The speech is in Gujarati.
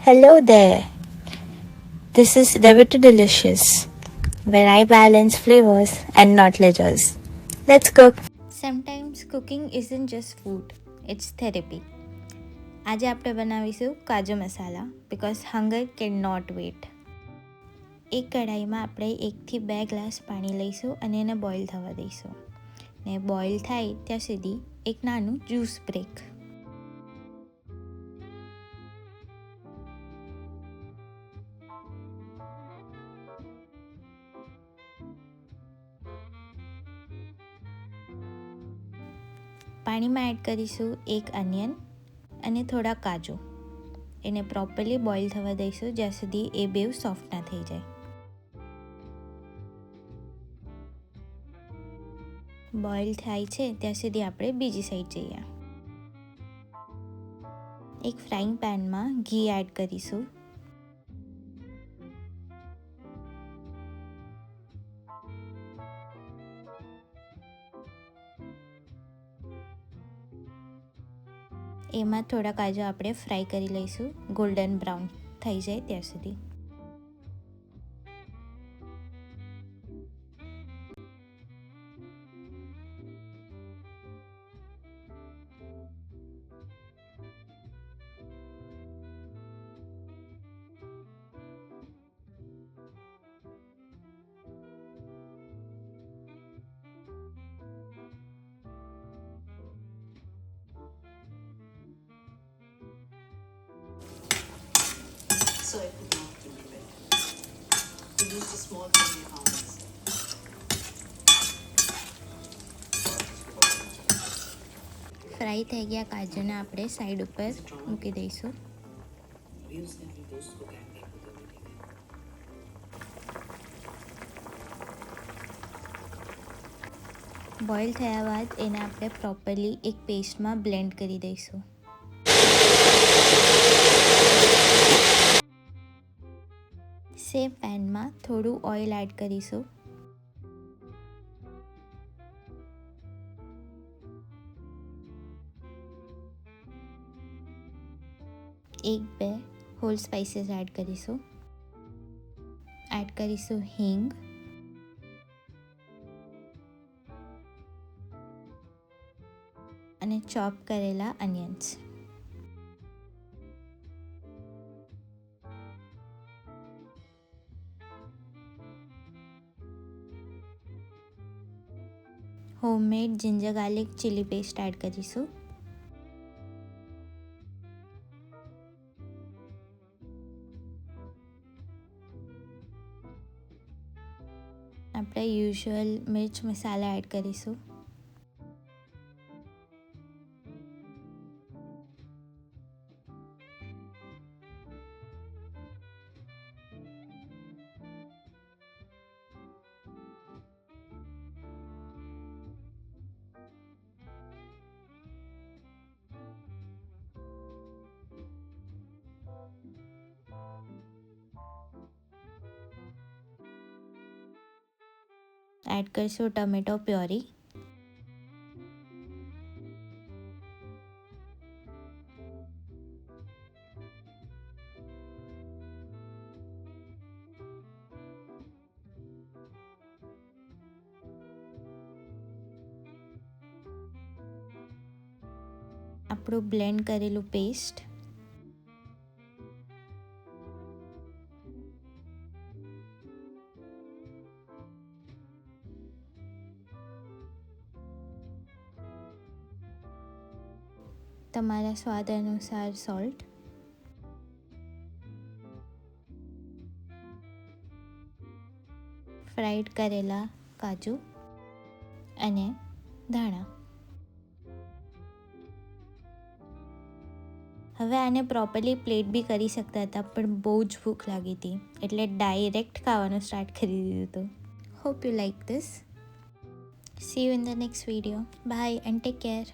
Hello there. This is Debit to Delicious, where I balance flavors and not ledgers. Let's cook. Sometimes cooking isn't just food, it's therapy. આજે આપણે બનાવીશું kaju masala because hunger can not wait. એક કઢાઈમાં આપણે 1 થી 2 ગ્લાસ પાણી લઈશું અને એને બોઇલ થવા દઈશું. ને બોઇલ થાય ત્યાં સુધી એક નાનું જ્યુસ બ્રેક. પાણીમાં એડ કરીશું 1 અનિયન અને થોડા કાજુ. એને પ્રોપરલી બોઇલ થવા દઈશું જ્યાં સુધી એ બેવ સોફ્ટ ના થઈ જાય. બોઇલ થાય છે ત્યાં સુધી આપણે બીજી સાઈડ જઈએ. એક ફ્રાઈંગ પેનમાં ઘી એડ કરીશું. એમાં થોડા કાજુ આપણે ફ્રાય કરી લઈશું ગોલ્ડન બ્રાઉન થઈ જાય ત્યાં સુધી. So I put not into it. We used a small tiny ounce. Fry થઈ ગયા કાજુને આપણે સાઈડ ઉપર મૂકી દઈશું. બોઇલ થયા બાદ એને આપણે પ્રોપરલી એક પેસ્ટમાં બ્લેન્ડ કરી દઈશું. સેમ પેનમાં થોડું ઓઇલ એડ કરીશું. એક બે હોલ સ્પાઇસીસ એડ કરીશું. એડ કરીશું હિંગ, અને ચોપ કરેલા onions. Homemade ginger garlic chilli paste add કરીશું. આપણે યુઝ્યુઅલ મિર્ચ મસાલા એડ કરીશું. એડ કરીશું ટમેટો પ્યોરી. આપણું બ્લેન્ડ કરેલું પેસ્ટ. તમારા સ્વાદ અનુસાર સોલ્ટ. ફ્રાઈડ કરેલા કાજુ અને ધાણા. હવે આને પ્રોપરલી પ્લેટ બી કરી શકતા હતા પણ બહુ જ ભૂખ લાગી હતી એટલે ડાયરેક્ટ ખાવાનું સ્ટાર્ટ કરી દીધું હતું. Hope you like this. See you in the next video. Bye and take care.